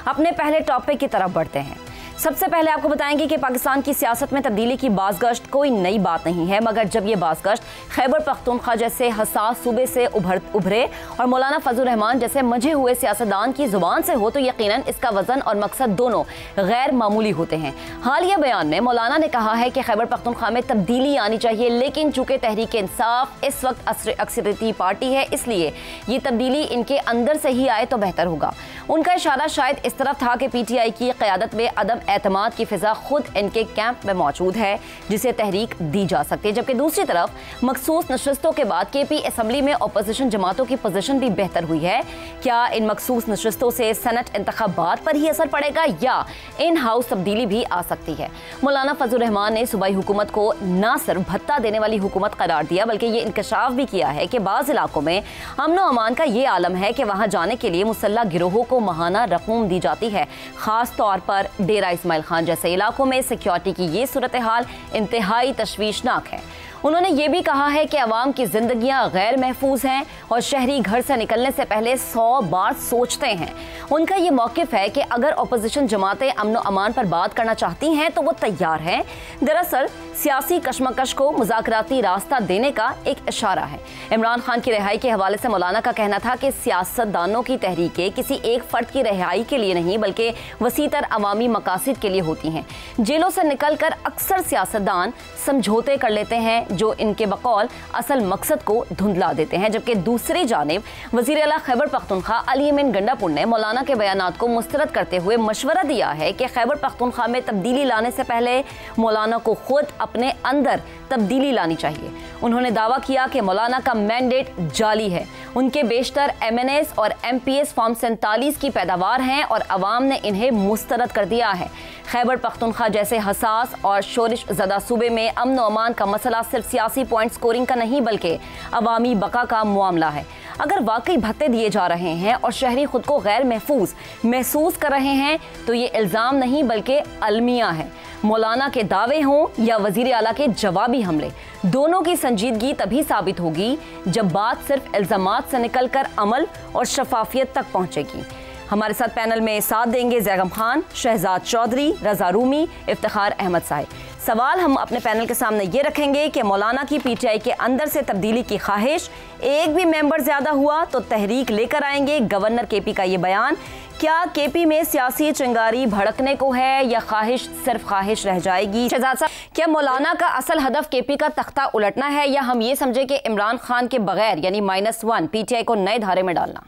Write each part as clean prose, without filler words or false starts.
अपने पहले टॉपिक की तरफ बढ़ते हैं। सबसे पहले आपको बताएंगे कि पाकिस्तान की सियासत में तब्दीली की बाज़गश्त कोई नई बात नहीं है, मगर जब ये बाज़गश्त खैबर पख्तूनख्वा जैसे हसास सूबे से उभरे और मौलाना फजल रहमान जैसे मंझे हुए सियासतदान की जुबान से हो तो यकीनन इसका वजन और मकसद दोनों गैर मामूली होते हैं। हालिया बयान में मौलाना ने कहा है कि खैबर पख्तूनख्वा में तब्दीली आनी चाहिए, लेकिन चूंकि तहरीक इंसाफ इस वक्त अक्सरियती पार्टी है, इसलिए ये तब्दीली इनके अंदर से ही आए तो बेहतर होगा। उनका इशारा शायद इस तरफ था कि PTI की क़यादत में अदम एतमाद की फिजा खुद इनके कैंप में मौजूद है, जिसे तहरीक दी जा सकती है, जबकि दूसरी तरफ मखसूस नशस्तों के बाद KP असम्बली में अपोजिशन जमातों की पोजीशन भी बेहतर हुई है। क्या इन मखसूस नशस्तों से सेनेट इंतखाबात पर ही असर पड़ेगा या इन हाउस तब्दीली भी आ सकती है? मौलाना फजल रहमान ने सूबाई हुकूमत को न सिर्फ भत्ता देने वाली हुकूमत करार दिया, बल्कि ये इंकशाफ भी किया है कि बाज़ इलाकों में अमन व अमान का ये आलम है कि वहाँ जाने के लिए मुसल्लह गिरोहों को महाना रकूम दी जाती है। खास तौर पर डेरा इस्माइल खान जैसे इलाकों में सिक्योरिटी की ये सूरत हाल इंतहाई तशवीशनाक है। उन्होंने ये भी कहा है कि अवाम की जिंदगियां गैर महफूज हैं और शहरी घर से निकलने से पहले 100 बार सोचते हैं। उनका ये मौक़िफ़ है कि अगर अपोजिशन जमातें अमन व अमान पर बात करना चाहती हैं तो वो तैयार हैं। दरअसल सियासी कशमकश को मुज़ाकराती रास्ता देने का एक इशारा है। इमरान खान की रिहाई के हवाले से मौलाना का कहना था कि सियासतदानों की तहरीकें किसी एक फ़र्द की रिहाई के लिए नहीं बल्कि वसीतर अवामी मकासद के लिए होती हैं। जेलों से निकल कर अक्सर सियासतदान समझौते कर लेते हैं जो इनके बकौल असल मकसद को धुंधला देते हैं, जबकि दूसरी जानिब वज़ीर आला खैबर पख्तूनख्वा अली अमीन गंडापुर ने मौलाना के बयानात को मुस्तरद करते हुए मशवरा दिया है कि खैबर पख्तूनख्वा में तब्दीली लाने से पहले मौलाना को खुद अपने अंदर तब्दीली लानी चाहिए। उन्होंने दावा किया कि मौलाना का मैंडेट जाली है। उनके बेशतर MNAs और MPs फॉर्म 47 की पैदावार हैं और अवाम ने इन्हें मुस्तरद कर दिया है। खैबर पख्तूनख्वा जैसे हसास और शोरिश ज़दा सूबे में अमन व अमान का मसला सिर्फ सियासी पॉइंट स्कोरिंग का नहीं बल्कि अवामी बका का मामला है। अगर वाकई भत्ते दिए जा रहे हैं और शहरी खुद को गैर महफूज महसूस कर रहे हैं तो ये इल्ज़ाम नहीं बल्कि अलमिया है। मौलाना के दावे हों या वज़ीर आला के जवाबी हमले, दोनों की संजीदगी तभी साबित होगी जब बात सिर्फ इल्ज़ामात से निकलकर अमल और शफाफियत तक पहुंचेगी। हमारे साथ पैनल में साथ देंगे जैगम खान, शहजाद चौधरी, रजा रूमी, इफ्तिखार अहमद साहिब। सवाल हम अपने पैनल के सामने ये रखेंगे कि मौलाना की PTI के अंदर से तब्दीली की ख्वाहिश, एक भी मेंबर ज्यादा हुआ तो तहरीक लेकर आएंगे। गवर्नर KP का ये बयान, क्या KP में सियासी चिंगारी भड़कने को है या ख्वाहिश सिर्फ ख्वाहिश रह जाएगी? शहजाद साहब, क्या मौलाना का असल हदफ KP का तख्ता उलटना है या हम ये समझे कि इमरान खान के बगैर यानी -1 PTI को नए धारे में डालना?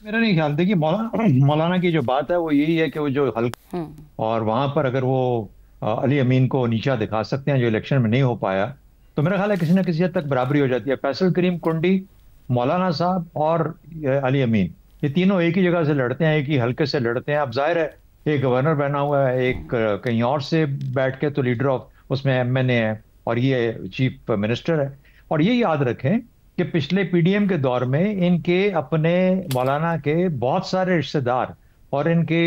मेरा नहीं ख्याल। देखिए, मौलाना की जो बात है वो यही है कि वो जो हल्का और वहां पर अगर वो अली अमीन को नीचा दिखा सकते हैं जो इलेक्शन में नहीं हो पाया, तो मेरा ख्याल है किसी न किसी हद तक बराबरी हो जाती है। फैसल करीम कुंडी, मौलाना साहब और अली अमीन, ये तीनों एक ही जगह से लड़ते हैं, एक ही हल्के से लड़ते हैं। अब जाहिर है एक गवर्नर बना हुआ है, एक कहीं और से बैठ के तो लीडर ऑफ उसमें MNA है और ये चीफ मिनिस्टर है। और ये याद रखें कि पिछले PDM के दौर में इनके अपने मौलाना के बहुत सारे रिश्तेदार और इनके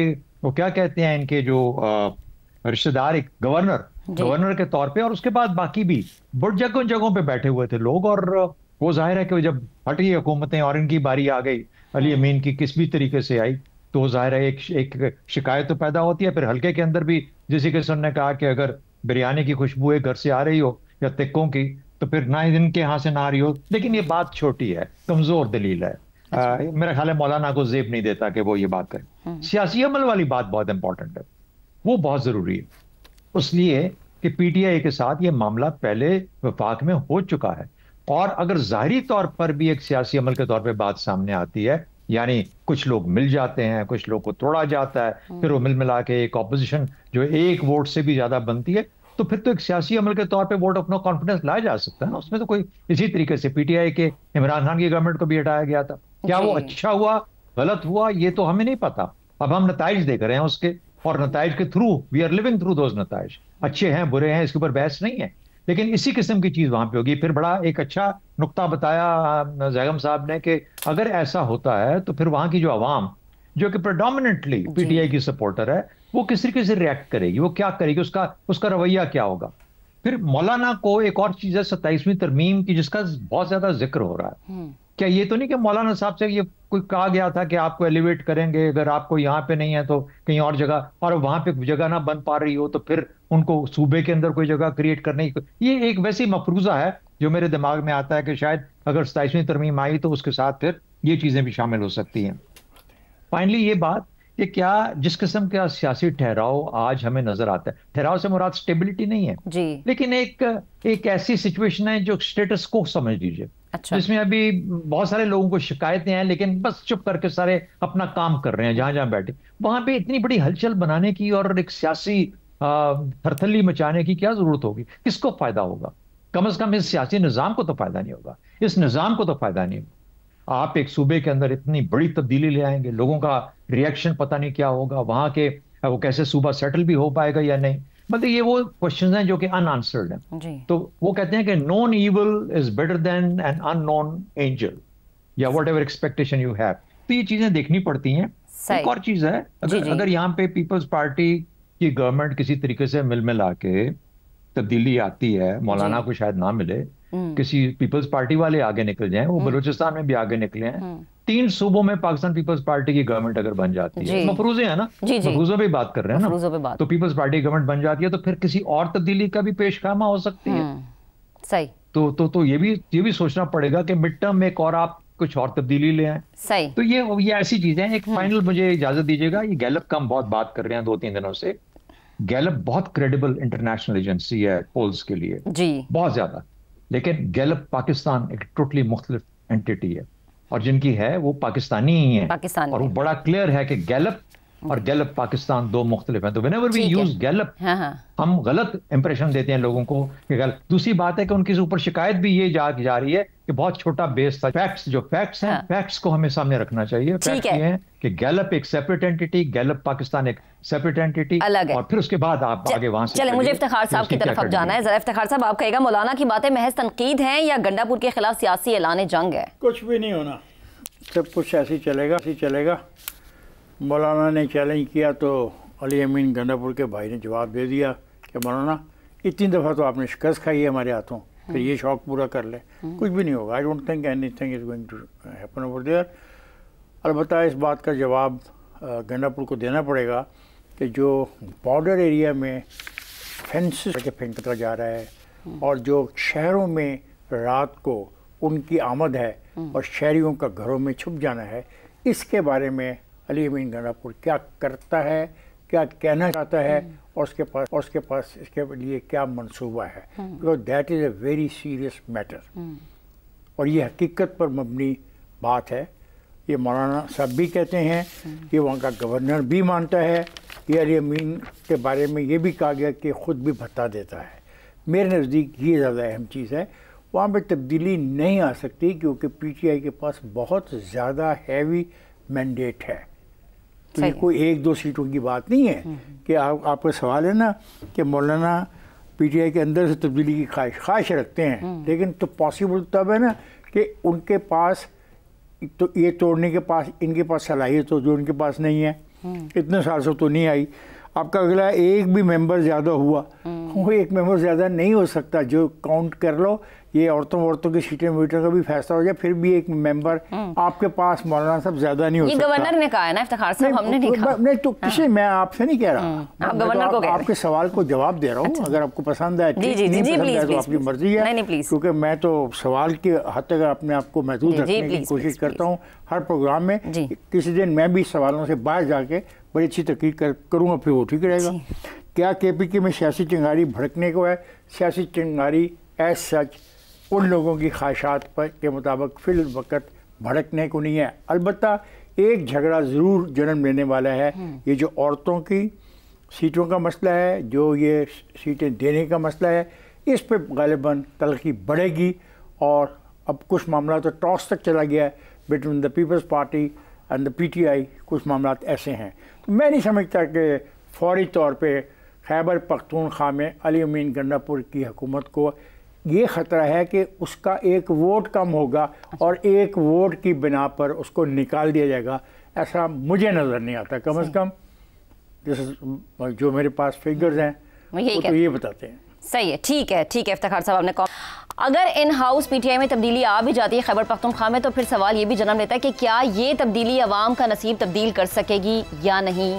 वो क्या कहते हैं, इनके जो रिश्तेदार एक गवर्नर के तौर पे और उसके बाद बाकी भी बड़ जगहों पे बैठे हुए थे लोग। और वो जाहिर है कि जब हटी हुकूमतें और इनकी बारी आ गई, अली अमीन की किस भी तरीके से आई, तो जाहिर है एक शिकायत तो पैदा होती है। फिर हल्के के अंदर भी जिस किस्म ने कहा कि अगर बिरयानी की खुशबू घर से आ रही हो या तिक्कों की, तो फिर ना इनके यहाँ से ना आ रही हो। लेकिन ये बात छोटी है, कमजोर दलील है। मेरा ख्याल है मौलाना को जेब नहीं देता कि वो ये बात करे। सियासी अमल वाली बात बहुत इंपॉर्टेंट है, वो बहुत जरूरी है, इसलिए कि PTI के साथ ये मामला पहले वफाक में हो चुका है। और अगर जाहिरी तौर पर भी एक सियासी अमल के तौर पे बात सामने आती है, यानी कुछ लोग मिल जाते हैं, कुछ लोग को तोड़ा जाता है, फिर वो मिल मिला के एक ऑपोजिशन जो एक वोट से भी ज्यादा बनती है, तो फिर तो एक सियासी अमल के तौर पे वोट ऑफ नो कॉन्फिडेंस लाया जा सकता है ना। उसमें तो कोई इसी तरीके से PTI के इमरान खान की गवर्नमेंट को भी हटाया गया था। क्या वो अच्छा हुआ, गलत हुआ, ये तो हमें नहीं पता। अब हम नताइज देख रहे हैं उसके, और नताइज के through we are living through those नताइज। अच्छे हैं बुरे हैं इसके ऊपर बहस नहीं है, लेकिन इसी किस्म की चीज वहां पे होगी। फिर बड़ा एक अच्छा नुक्ता बताया जैगम साहब ने कि अगर ऐसा होता है तो फिर वहां की जो आवाम जो कि प्रेडोमिनेंटली PTI की सपोर्टर है, वो किस तरीके से रिएक्ट करेगी, वो क्या करेगी, उसका रवैया क्या होगा। फिर मौलाना को एक और चीज है 27वीं तरमीम की जिसका बहुत ज्यादा जिक्र हो रहा है। क्या ये तो नहीं कि मौलाना साहब से ये कोई कहा गया था कि आपको एलिवेट करेंगे, अगर आपको यहाँ पे नहीं है तो कहीं और जगह, और वहां पे जगह ना बन पा रही हो तो फिर उनको सूबे के अंदर कोई जगह क्रिएट करने की, ये एक वैसी मफरूजा है जो मेरे दिमाग में आता है कि शायद अगर 27वीं तरमीम आई तो उसके साथ फिर ये चीजें भी शामिल हो सकती हैं। फाइनली ये बात कि क्या जिस किस्म का सियासी ठहराव आज हमें नजर आता है, ठहराव से मुराद स्टेबिलिटी नहीं है जी। लेकिन एक ऐसी सिचुएशन है जो स्टेटस को समझ लीजिए, अच्छा। जिसमें अभी बहुत सारे लोगों को शिकायतें हैं लेकिन बस चुप करके सारे अपना काम कर रहे हैं जहां जहां बैठे। वहां पे इतनी बड़ी हलचल बनाने की और एक सियासी थरथली मचाने की क्या जरूरत होगी? किसको फायदा होगा? कम से कम इस सियासी निजाम को तो फायदा नहीं होगा, इस निजाम को तो फायदा नहीं होगा। आप एक सूबे के अंदर इतनी बड़ी तब्दीली ले आएंगे, लोगों का रिएक्शन पता नहीं क्या होगा, वहां के वो कैसे सूबा सेटल भी हो पाएगा या नहीं, मतलब ये वो क्वेश्चंस हैं जो कि अनआंसर्ड हैं। जी। तो वो कहते हैं कि known evil is better than an unknown angel, या whatever expectation you have. तो ये चीजें देखनी पड़ती हैं। एक और चीज है, अगर यहाँ पे पीपल्स पार्टी की गवर्नमेंट किसी तरीके से मिल मिला के तब्दीली आती है, मौलाना को शायद ना मिले, किसी पीपल्स पार्टी वाले आगे निकल जाएं, वो बलूचिस्तान में भी आगे निकले हैं, 3 सूबों में पाकिस्तान पीपल्स पार्टी की गवर्नमेंट अगर बन जाती है, मफरूजे है ना, मफरूजों पे बात कर रहे हैं ना, तो पीपल्स पार्टी गवर्नमेंट बन जाती है तो फिर किसी और तब्दीली का भी पेशखामा हो सकती है। सही। तो ये भी सोचना पड़ेगा कि मिड टर्म में एक और आप कुछ और तब्दीली ले आए। सही। तो ये ऐसी चीजें हैं। एक फाइनल मुझे इजाजत दीजिएगा, ये गैलप का हम बहुत बात कर रहे हैं 2-3 दिनों से। गैलप बहुत क्रेडिबल इंटरनेशनल एजेंसी है पोल्स के लिए जी, बहुत ज्यादा, लेकिन गैलप पाकिस्तान एक टोटली मुख्तलिफ एंटिटी है, और जिनकी है वो पाकिस्तानी ही है, और वो बड़ा क्लियर है कि गैलप और गैलप पाकिस्तान 2 मुख्तलिफ हैं। तो व्हेनेवर वी यूज गैलप हम गलत इंप्रेशन देते हैं लोगों को कि गलत। दूसरी बात है कि उनके ऊपर शिकायत भी ये जा रही है कि बहुत छोटा बेस था। फैक्ट्स हैं, फैक्ट्स को हमें सामने रखना चाहिए। फैक्ट ये है कि गैलप एक सेपरेट एंटिटी, गैलप पाकिस्तान एक सेपरेट एंटिटी, और फिर उसके बाद आप आगे वहां से चले। मुझे इफ्तिखार साहब की तरफ अब जाना है। जरा इफ्तिखार साहब, आप कहेगा मौलाना की बातें महज तनकीद हैं या गंडापुर के खिलाफ सियासी ऐलान जंग है? कुछ भी नहीं होना, सब कुछ ऐसे ही चलेगा। मौलाना ने चैलेंज किया तो अली अमीन गंडापुर के भाई ने जवाब दे दिया कि मौलाना इतनी दफ़ा तो आपने शिकस्त खाई है हमारे हाथों, फिर ये शौक पूरा कर ले, कुछ भी नहीं होगा। I don't think anything is going to happen over there. अलबत्ता इस बात का जवाब गंडापुर को देना पड़ेगा कि जो बॉर्डर एरिया में फेंसेस के फेंकता जा रहा है और जो शहरों में रात को उनकी आमद है और शहरियों का घरों में छुप जाना है, इसके बारे में अली अमीन गंडापुर क्या करता है, क्या कहना चाहता है, और उसके पास इसके लिए क्या मंसूबा है, because that is a very serious matter. और ये हकीकत पर मबनी बात है। ये मौलाना साहब भी कहते हैं, ये वहाँ का गवर्नर भी मानता है, ये अली अमीन के बारे में ये भी कहा गया कि ख़ुद भी भत्ता देता है। मेरे नज़दीक ये ज़्यादा अहम चीज़ है। वहाँ पर तब्दीली नहीं आ सकती क्योंकि PTI के पास बहुत ज़्यादा हैवी मैंडेट है। तो ये कोई 1-2 सीटों की बात नहीं है कि आपका सवाल है ना कि मौलाना PTI के अंदर से तब्दीली की ख्वाहिश रखते हैं, लेकिन तो पॉसिबल तब है ना कि उनके पास तो ये तोड़ने के पास इनके पास सलाहियत हो जो उनके पास नहीं है। इतने साल से तो नहीं आई। आपका अगला एक भी मेंबर ज़्यादा हुआ, वो एक मेंबर ज़्यादा नहीं हो सकता। जो काउंट कर लो, ये औरतों की सीटें वीटों का भी फैसला हो जाए, फिर भी एक मेंबर आपके पास मौलाना साहब ज़्यादा नहीं हो सकता। गवर्नर ने कहा है ना इफ्तिखार साहब, हमने नहीं कहा। नहीं तो किसी, मैं आपसे नहीं कह रहा, आप गवर्नर को कह रहे हैं। आपके सवाल को जवाब दे रहा हूँ। अगर आपको पसंद है नहीं पसंद है तो आपकी मर्जी है, क्योंकि मैं तो सवाल के हद तक अपने आप को महदूद रखने की कोशिश करता हूँ हर प्रोग्राम में। किसी दिन मैं भी सवालों से बाहर जाके बड़ी अच्छी तहकीक करूँगा, फिर वो ठीक रहेगा। क्या KPK में सियासी चिंगारी भड़कने को है? सियासी चिंगारी एज सच उन लोगों की ख्वाहिशात पर के मुताबिक फिल वक्त भड़कने को नहीं है। अलबत्ता एक झगड़ा ज़रूर जन्म लेने वाला है। ये जो औरतों की सीटों का मसला है, जो ये सीटें देने का मसला है, इस पर गालिबन तलखी बढ़ेगी। और अब कुछ मामला तो टॉस तक चला गया है between the Peoples Party and the PTI। कुछ मामला ऐसे हैं, तो मैं नहीं समझता कि फौरी तौर पे खैबर पख्तूनख्वा में अली अमीन गंडापुर की हुकूमत को ये ख़तरा है कि उसका एक वोट कम होगा और एक वोट की बिना पर उसको निकाल दिया जाएगा। ऐसा मुझे नज़र नहीं आता। कम से कम जो मेरे पास फिगर्स हैं वो तो ये बताते हैं। सही है, ठीक है इफ्तिखार साहब, आपने अगर इन हाउस पीटीआई में तब्दीली आ भी जाती है खैबर पख्तूनख्वा में, तो फिर सवाल ये भी जन्म लेता है कि क्या ये तब्दीली अवाम का नसीब तब्दील कर सकेगी या नहीं।